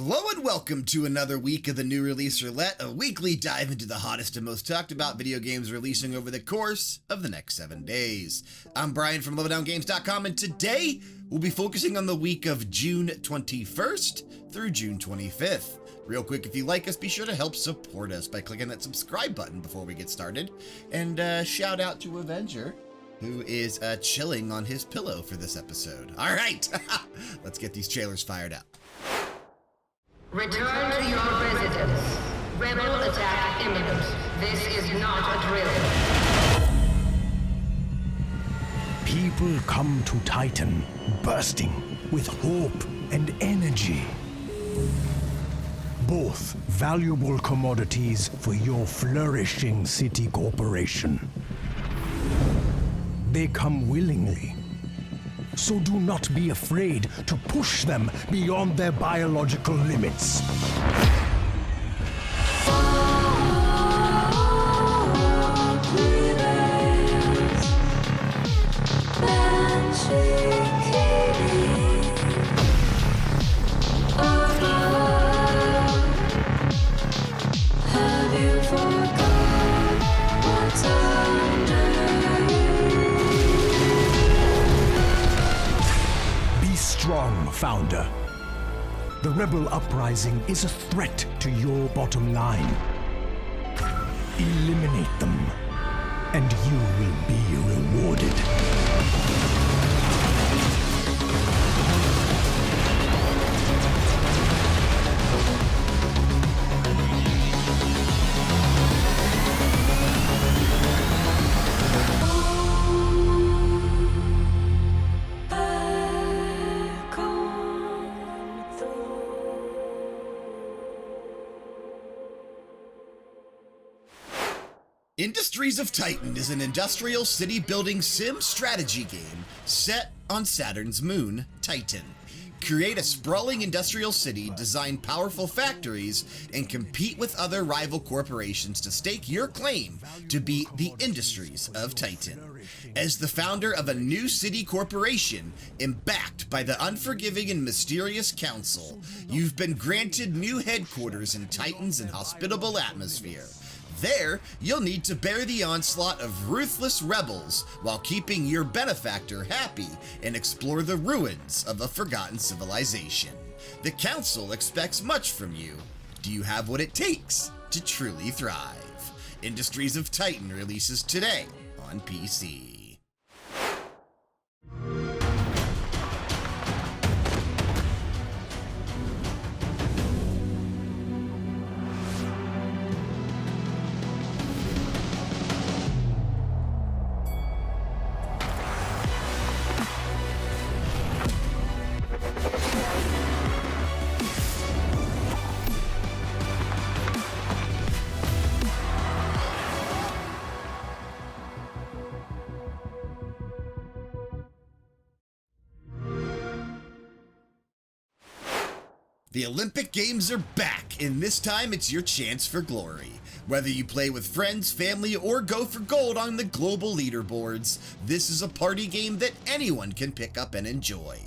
Hello and welcome to another week of the new release Roulette, a weekly dive into the hottest and most talked about video games releasing over the course of the next 7 days. I'm Brian from LevelDownGames.com, and today we'll be focusing on the week of June 21st through June 25th. Real quick, if you like us, be sure to help support us by clicking that subscribe button before we get started. And shout out to Avenger, who is chilling on his pillow for this episode. All right, let's get these trailers fired up. Return to your residence. Rebel attack imminent. This is not a drill. People come to Titan, bursting with hope and energy. Both valuable commodities for your flourishing city corporation. They come willingly. So do not be afraid to push them beyond their biological limits. Strong, Founder. The Rebel Uprising is a threat to your bottom line. Eliminate them, and you will be rewarded. Industries of Titan is an industrial city-building sim strategy game set on Saturn's moon, Titan. Create a sprawling industrial city, design powerful factories, and compete with other rival corporations to stake your claim to be the Industries of Titan. As the founder of a new city corporation and backed by the unforgiving and mysterious council, you've been granted new headquarters in Titan's inhospitable atmosphere. There, you'll need to bear the onslaught of ruthless rebels while keeping your benefactor happy and explore the ruins of a forgotten civilization. The Council expects much from you. Do you have what it takes to truly thrive? Industries of Titan releases today on PC. The Olympic Games are back, and this time it's your chance for glory. Whether you play with friends, family, or go for gold on the global leaderboards, this is a party game that anyone can pick up and enjoy.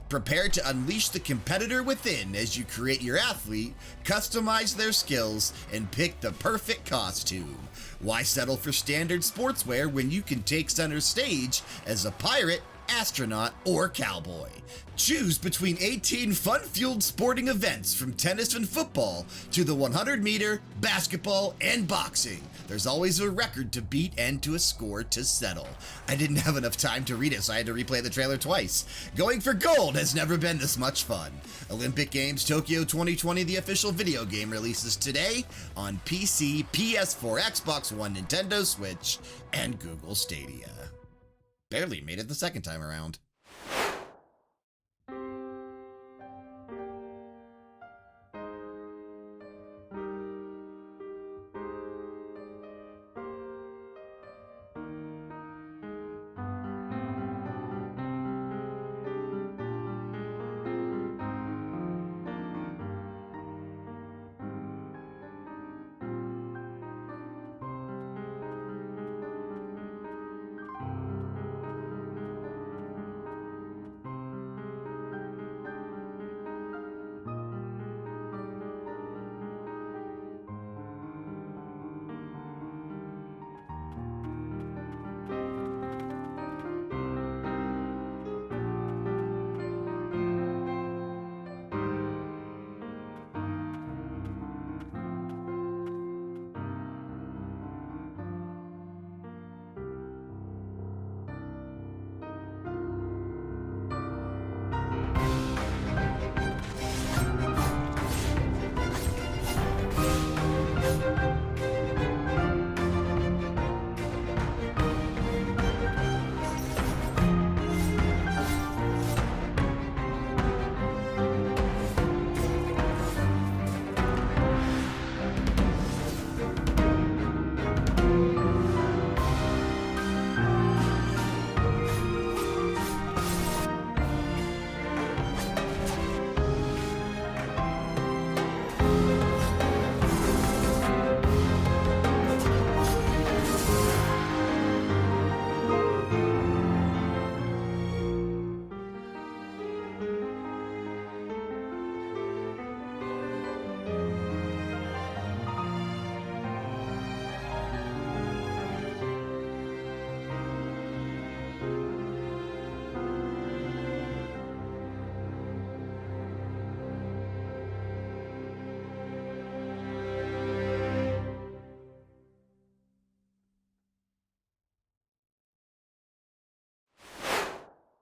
Prepare to unleash the competitor within as you create your athlete, customize their skills, and pick the perfect costume. Why settle for standard sportswear when you can take center stage as a pirate, astronaut, or cowboy? Choose between 18 fun-fueled sporting events, from tennis and football to the 100-meter, basketball, and boxing. There's always a record to beat and to a score to settle. I didn't have enough time to read it, so I had to replay the trailer twice. Going for gold has never been this much fun. Olympic Games Tokyo 2020, the official video game, releases today on PC, PS4, Xbox One, Nintendo Switch, and Google Stadia. Barely made it the second time around.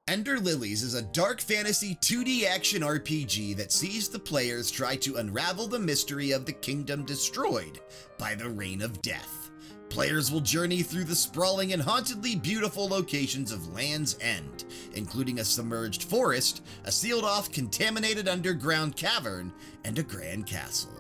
Ender Lilies is a dark fantasy 2D action RPG that sees the players try to unravel the mystery of the kingdom destroyed by the Reign of Death. Players will journey through the sprawling and hauntedly beautiful locations of Land's End, including a submerged forest, a sealed-off contaminated underground cavern, and a grand castle.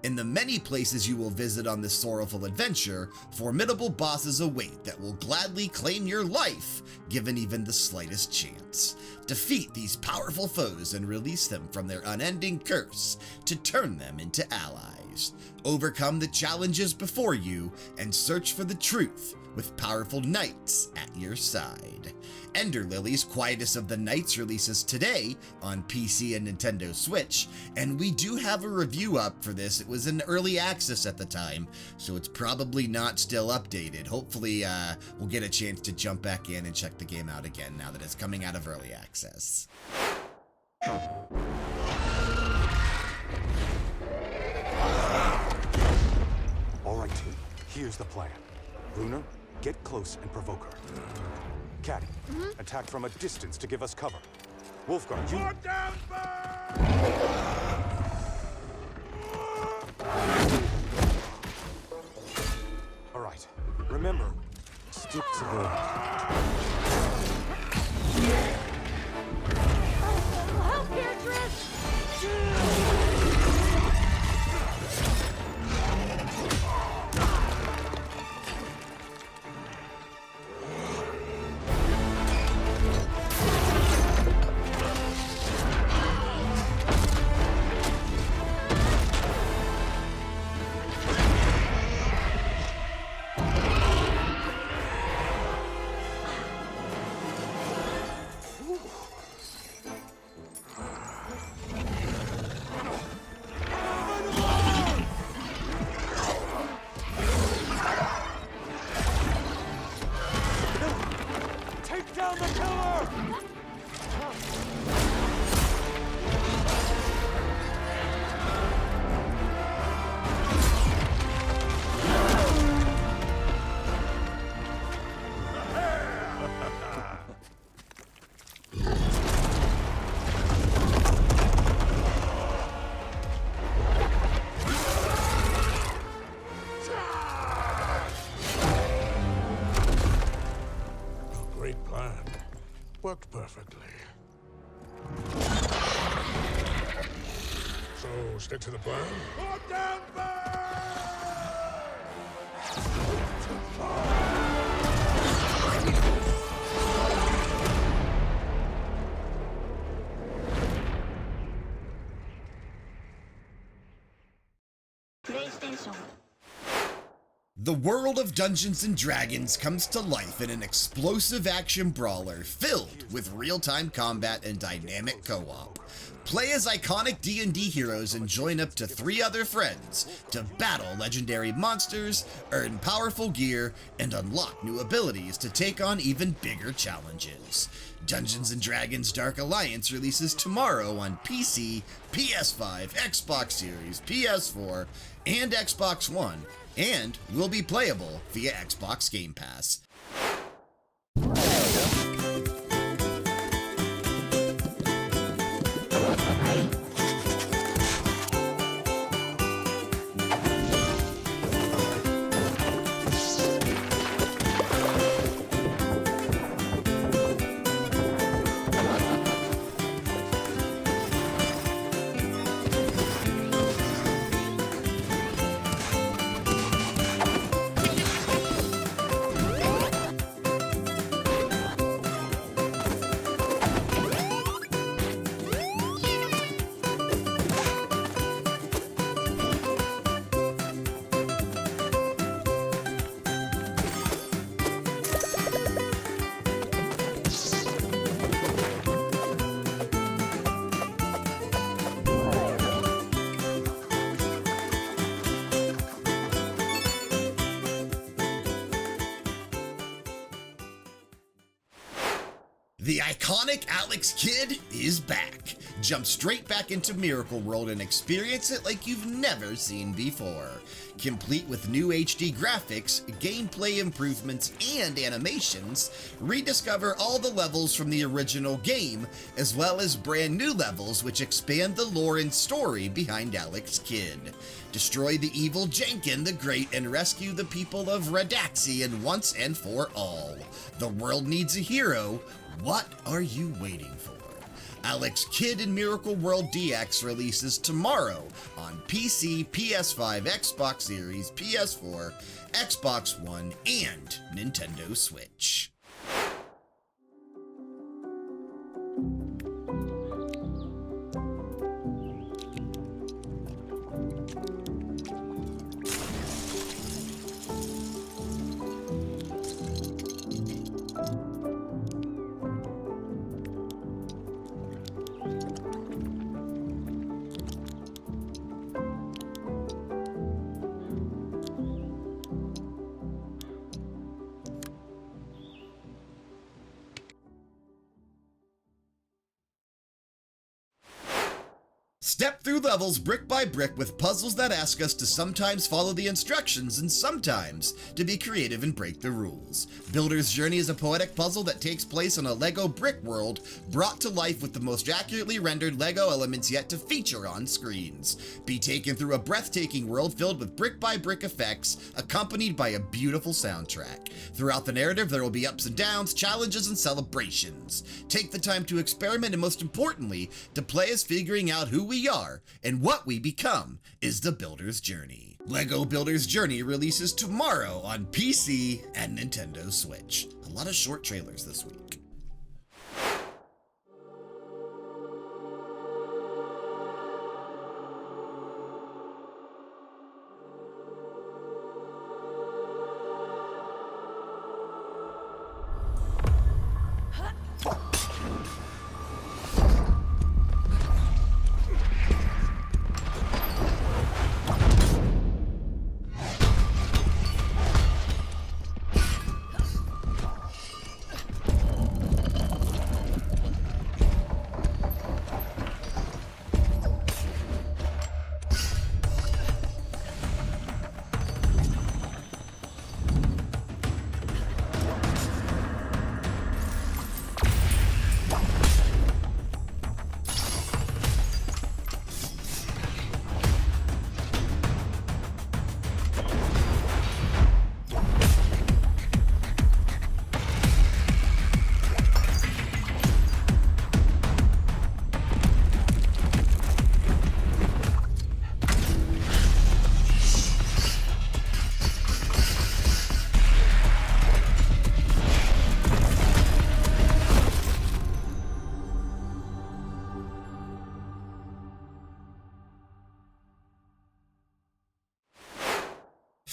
In the many places you will visit on this sorrowful adventure, formidable bosses await that will gladly claim your life, given even the slightest chance. Defeat these powerful foes and release them from their unending curse to turn them into allies. Overcome the challenges before you and search for the truth with powerful knights at your side. Ender Lilies Quietus of the Knights releases today on PC and Nintendo Switch, and we do have a review up for this. It was in early access at the time, so it's probably not still updated. Hopefully, we'll get a chance to jump back in and check the game out again now that it's coming out of early access. All right, team. Here's the plan. Bruner, get close and provoke her. Caddy, attack from a distance to give us cover. Wolfguard, you... Lock down, All right. Remember, stick to the... Help, Beatrice! Worked perfectly. So, stick to the plan? Lock down, PlayStation. The world of Dungeons & Dragons comes to life in an explosive action brawler filled with real-time combat and dynamic co-op. Play as iconic D&D heroes and join up to 3 other friends to battle legendary monsters, earn powerful gear, and unlock new abilities to take on even bigger challenges. Dungeons & Dragons Dark Alliance releases tomorrow on PC, PS5, Xbox Series, PS4, and Xbox One, and will be playable via Xbox Game Pass. The iconic Alex Kidd is back. Jump straight back into Miracle World and experience it like you've never seen before. Complete with new HD graphics, gameplay improvements, and animations, rediscover all the levels from the original game, as well as brand new levels which expand the lore and story behind Alex Kidd. Destroy the evil Jenkin the Great and rescue the people of Radaxian once and for all. The world needs a hero. What are you waiting for? Alex Kidd in Miracle World DX releases tomorrow on PC, PS5, Xbox Series, PS4, Xbox One, and Nintendo Switch. Step through levels brick by brick with puzzles that ask us to sometimes follow the instructions and sometimes to be creative and break the rules. Builder's Journey is a poetic puzzle that takes place in a LEGO brick world brought to life with the most accurately rendered LEGO elements yet to feature on screens. Be taken through a breathtaking world filled with brick by brick effects accompanied by a beautiful soundtrack. Throughout the narrative, there will be ups and downs, challenges, and celebrations. Take the time to experiment and, most importantly, to play as figuring out who we are and what we become is the Builder's Journey. LEGO Builder's Journey releases tomorrow on PC and Nintendo Switch. A lot of short trailers this week.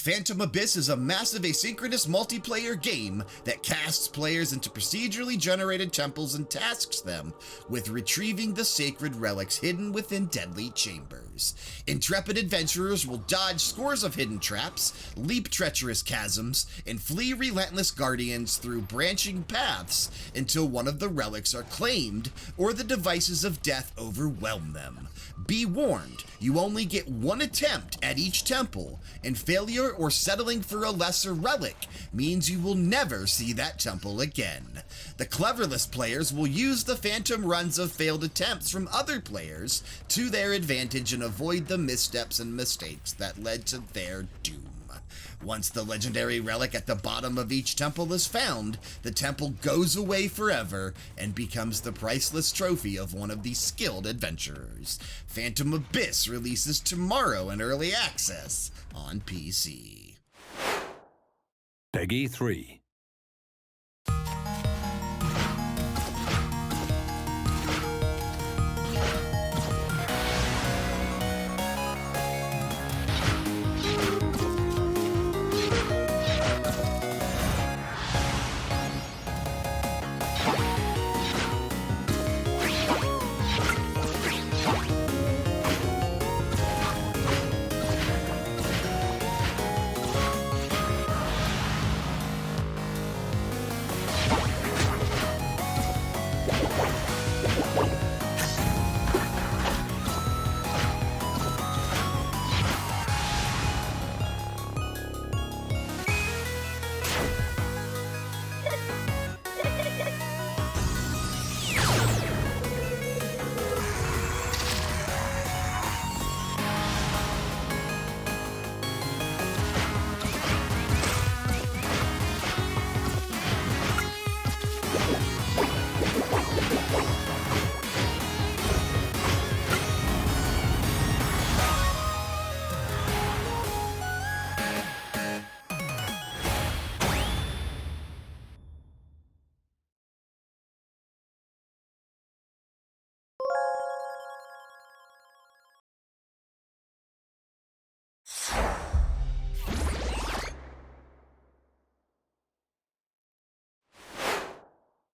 Phantom Abyss is a massive asynchronous multiplayer game that casts players into procedurally generated temples and tasks them with retrieving the sacred relics hidden within deadly chambers. Intrepid adventurers will dodge scores of hidden traps, leap treacherous chasms, and flee relentless guardians through branching paths until one of the relics are claimed or the devices of death overwhelm them. Be warned, you only get one attempt at each temple, and failure or settling for a lesser relic means you will never see that temple again. The cleverest players will use the phantom runs of failed attempts from other players to their advantage and avoid the missteps and mistakes that led to their doom. Once the legendary relic at the bottom of each temple is found, the temple goes away forever and becomes the priceless trophy of one of the skilled adventurers. Phantom Abyss releases tomorrow in early access on PC. Peggy 3.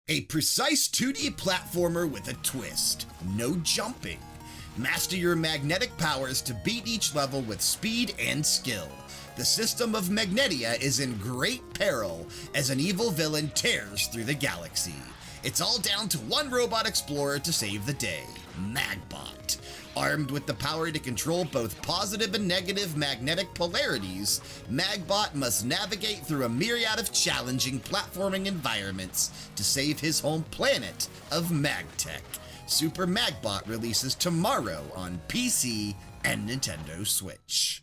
A precise 2D platformer with a twist. No jumping. Master your magnetic powers to beat each level with speed and skill. The system of Magnetia is in great peril as an evil villain tears through the galaxy. It's all down to one robot explorer to save the day, Magbot. Armed with the power to control both positive and negative magnetic polarities, Magbot must navigate through a myriad of challenging platforming environments to save his home planet of Magtech. Super Magbot releases tomorrow on PC and Nintendo Switch.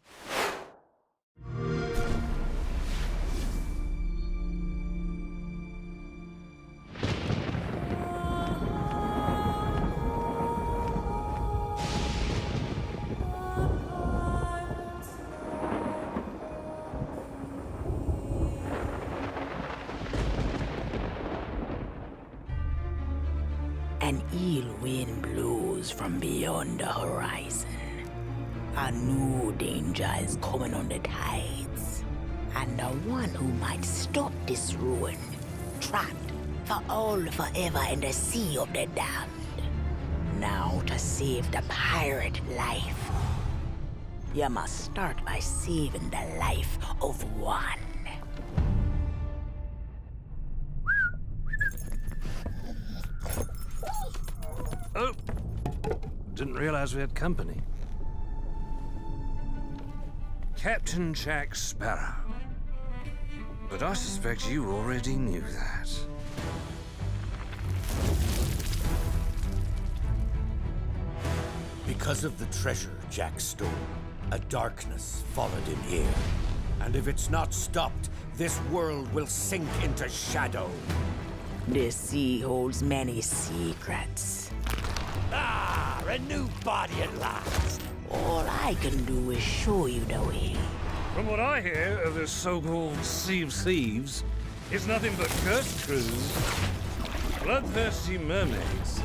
An ill wind blows from beyond the horizon. A new danger is coming on the tides. And the one who might stop this ruin, trapped for all forever in the sea of the damned. Now to save the pirate life, you must start by saving the life of one. Oh, didn't realize we had company. Captain Jack Sparrow. But I suspect you already knew that. Because of the treasure Jack stole, a darkness followed him here. And if it's not stopped, this world will sink into shadow. This sea holds many secrets. Ah, a new body at last. All I can do is show you the way. From what I hear of this so-called Sea of Thieves, it's nothing but cursed crews, bloodthirsty mermaids,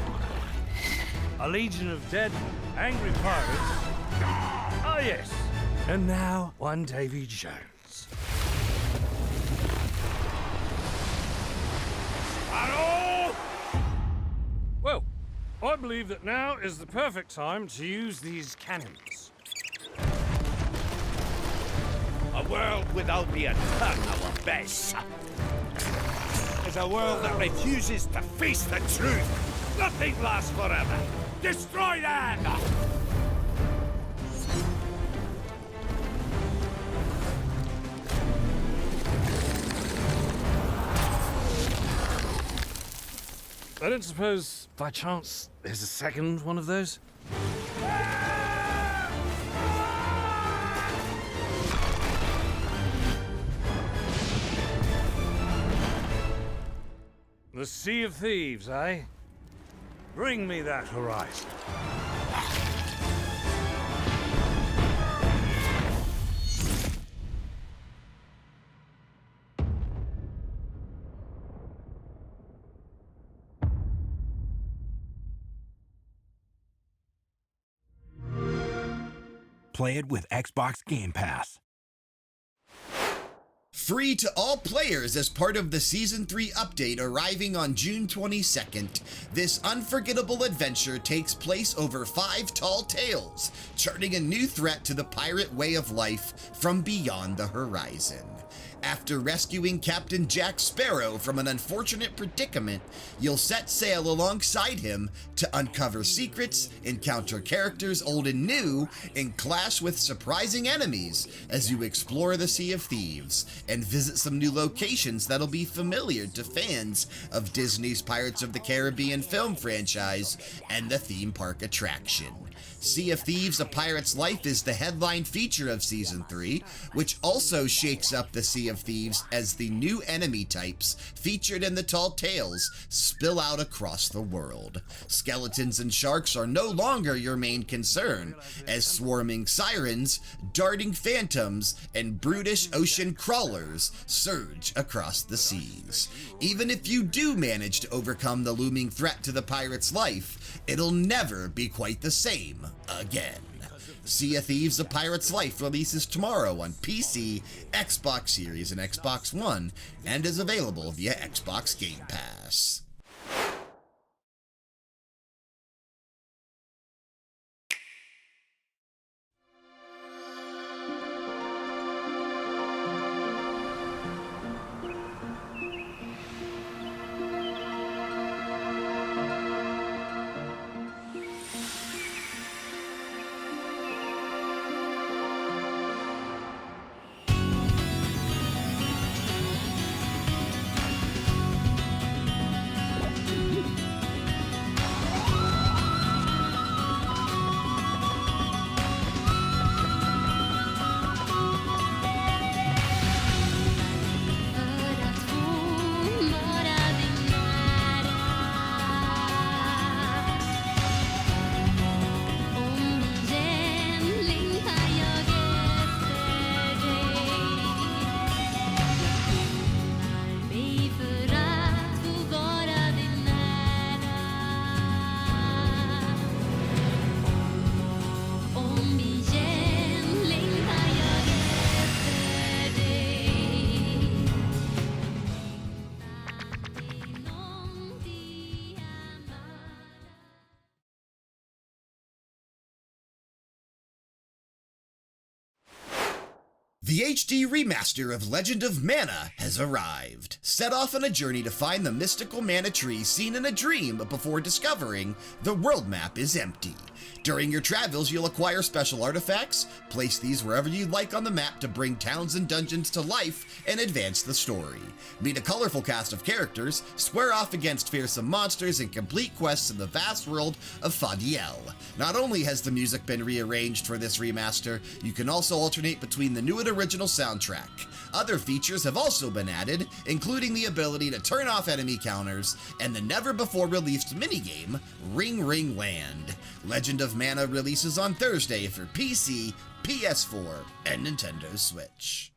a legion of dead, angry pirates. Ah, yes. And now, one Davy Jones. Sparrow! Well, I believe that now is the perfect time to use these cannons. A world without the eternal abyss is a world that refuses to face the truth. Nothing lasts forever. Destroy that! I don't suppose, by chance, there's a second one of those? The Sea of Thieves, eh? Bring me that horizon. Play it with Xbox Game Pass. Free to all players as part of the Season 3 update arriving on June 22nd, this unforgettable adventure takes place over 5 tall tales, charting a new threat to the pirate way of life from beyond the horizon. After rescuing Captain Jack Sparrow from an unfortunate predicament, you'll set sail alongside him to uncover secrets, encounter characters old and new, and clash with surprising enemies as you explore the Sea of Thieves and visit some new locations that'll be familiar to fans of Disney's Pirates of the Caribbean film franchise and the theme park attraction. Sea of Thieves: A Pirate's Life is the headline feature of Season 3, which also shakes up the Sea of Thieves as the new enemy types featured in the Tall Tales spill out across the world. Skeletons and sharks are no longer your main concern, as swarming sirens, darting phantoms, and brutish ocean crawlers surge across the seas. Even if you do manage to overcome the looming threat to the pirate's life, it'll never be quite the same again. Sea of Thieves: A Pirate's Life releases tomorrow on PC, Xbox Series, and Xbox One, and is available via Xbox Game Pass. The HD remaster of Legend of Mana has arrived. Set off on a journey to find the mystical mana tree seen in a dream before discovering the world map is empty. During your travels, you'll acquire special artifacts, place these wherever you'd like on the map to bring towns and dungeons to life and advance the story. Meet a colorful cast of characters, square off against fearsome monsters, and complete quests in the vast world of Fadiel. Not only has the music been rearranged for this remaster, you can also alternate between the new and original soundtrack. Other features have also been added, including the ability to turn off enemy counters and the never-before-released minigame, Ring Ring Land. Legend of Mana releases on Thursday for PC, PS4, and Nintendo Switch.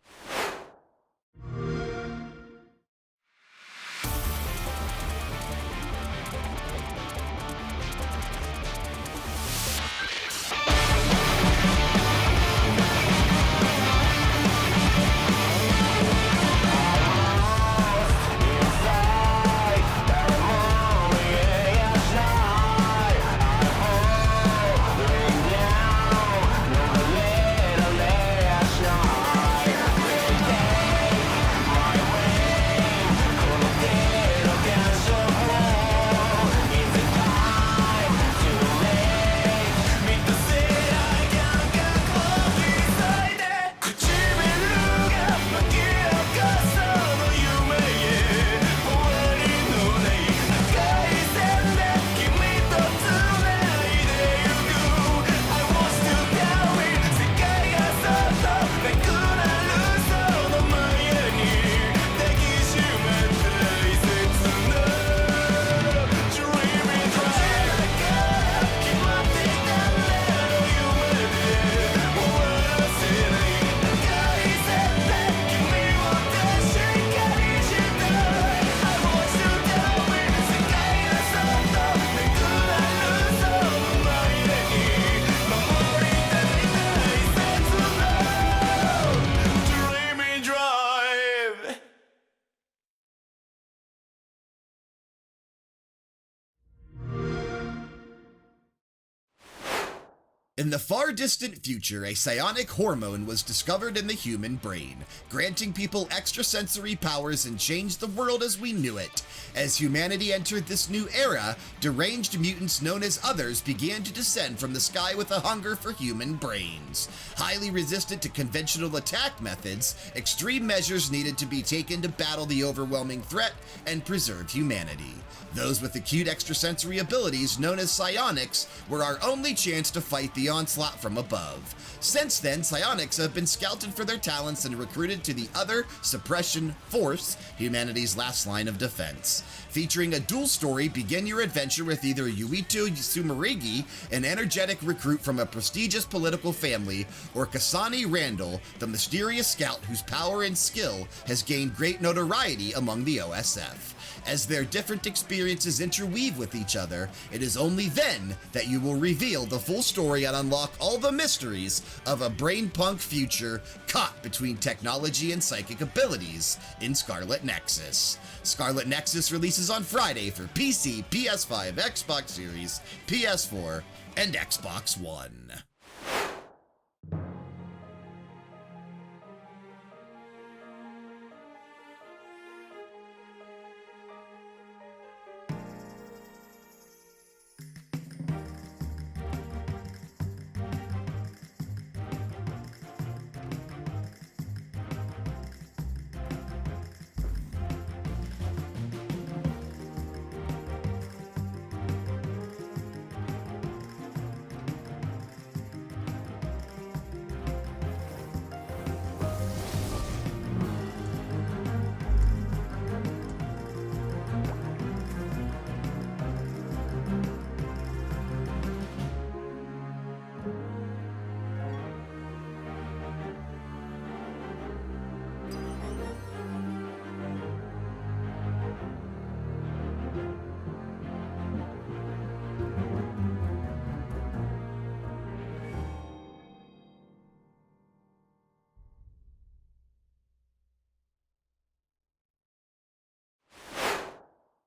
In the far distant future, a psionic hormone was discovered in the human brain, granting people extrasensory powers and changed the world as we knew it. As humanity entered this new era, deranged mutants known as Others began to descend from the sky with a hunger for human brains. Highly resistant to conventional attack methods, extreme measures needed to be taken to battle the overwhelming threat and preserve humanity. Those with acute extrasensory abilities, known as psionics, were our only chance to fight the onslaught from above. Since then, psionics have been scouted for their talents and recruited to the Other Suppression Force, humanity's last line of defense. Featuring a dual story, begin your adventure with either Yuito Sumeragi, an energetic recruit from a prestigious political family, or Kasani Randall, the mysterious scout whose power and skill has gained great notoriety among the OSF. As their different experiences interweave with each other, it is only then that you will reveal the full story and unlock all the mysteries of a brain-punk future caught between technology and psychic abilities in Scarlet Nexus. Scarlet Nexus releases on Friday for PC, PS5, Xbox Series, PS4, and Xbox One.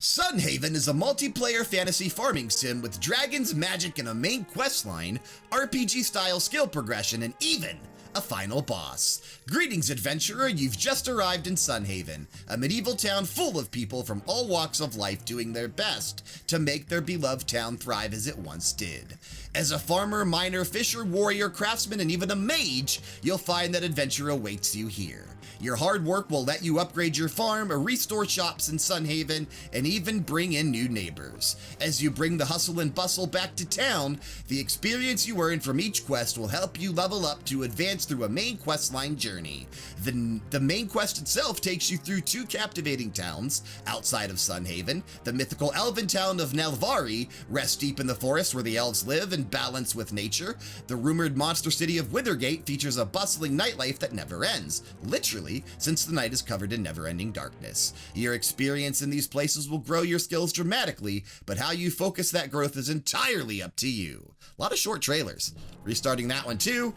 Sunhaven is a multiplayer fantasy farming sim with dragons, magic, and a main questline, RPG-style skill progression, and even a final boss. Greetings, adventurer, you've just arrived in Sunhaven, a medieval town full of people from all walks of life doing their best to make their beloved town thrive as it once did. As a farmer, miner, fisher, warrior, craftsman, and even a mage, you'll find that adventure awaits you here. Your hard work will let you upgrade your farm, restore shops in Sunhaven, and even bring in new neighbors. As you bring the hustle and bustle back to town, the experience you earn from each quest will help you level up to advance through a main questline journey. The main quest itself takes you through 2 captivating towns outside of Sunhaven. The mythical elven town of Nelvari rests deep in the forest where the elves live and balance with nature. The rumored monster city of Withergate features a bustling nightlife that never ends, literally, since the night is covered in never-ending darkness. Your experience in these places will grow your skills dramatically, but how you focus that growth is entirely up to you. A lot of short trailers. Restarting that one too.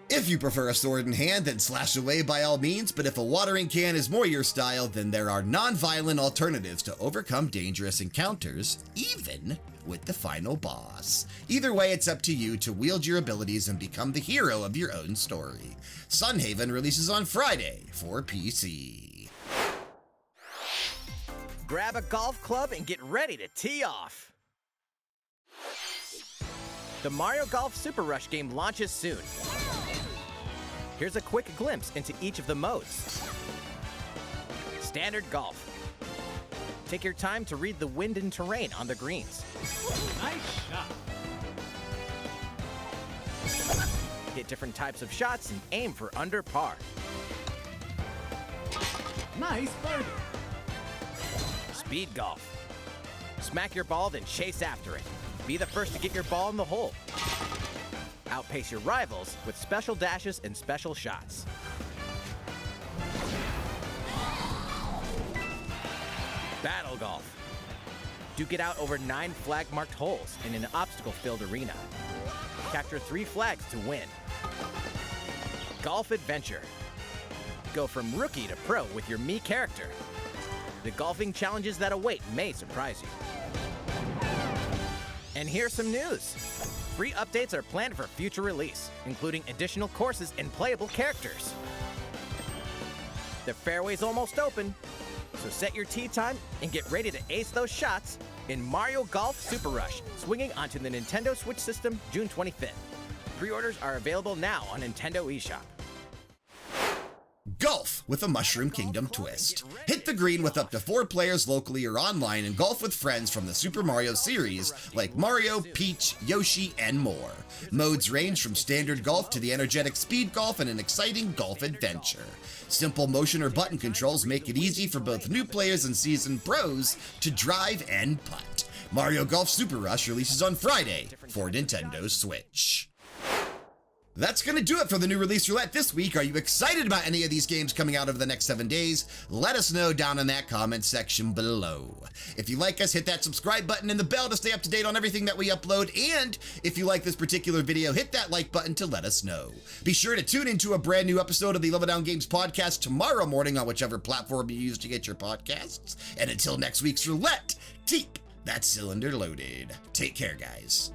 If you prefer a sword in hand, then slash away by all means, but if a watering can is more your style, then there are non-violent alternatives to overcome dangerous encounters, even with the final boss. Either way, it's up to you to wield your abilities and become the hero of your own story. Sunhaven releases on Friday for PC. Grab a golf club and get ready to tee off. The Mario Golf Super Rush game launches soon. Here's a quick glimpse into each of the modes. Standard Golf. Take your time to read the wind and terrain on the greens. Nice shot. Hit different types of shots and aim for under par. Nice birdie. Speed Golf. Smack your ball, then chase after it. Be the first to get your ball in the hole. Outpace your rivals with special dashes and special shots. Battle Golf. Duke it out over 9 flag-marked holes in an obstacle-filled arena. Capture 3 flags to win. Golf Adventure. Go from rookie to pro with your Mii character. The golfing challenges that await may surprise you. And here's some news. Free updates are planned for future release, including additional courses and playable characters. The fairway's almost open, so set your tee time and get ready to ace those shots in Mario Golf Super Rush, swinging onto the Nintendo Switch system June 25th. Pre-orders are available now on Nintendo eShop. Golf with a Mushroom Kingdom twist. Hit the green with up to 4 players locally or online and golf with friends from the Super Mario series like Mario, Peach, Yoshi, and more. Modes range from standard golf to the energetic speed golf and an exciting golf adventure. Simple motion or button controls make it easy for both new players and seasoned pros to drive and putt. Mario Golf Super Rush releases on Friday for Nintendo Switch. That's going to do it for the new release roulette this week. Are you excited about any of these games coming out over the next 7 days? Let us know down in that comment section below. If you like us, hit that subscribe button and the bell to stay up to date on everything that we upload. And if you like this particular video, hit that like button to let us know. Be sure to tune into a brand new episode of the Level Down Games podcast tomorrow morning on whichever platform you use to get your podcasts. And until next week's roulette, keep that cylinder loaded. Take care, guys.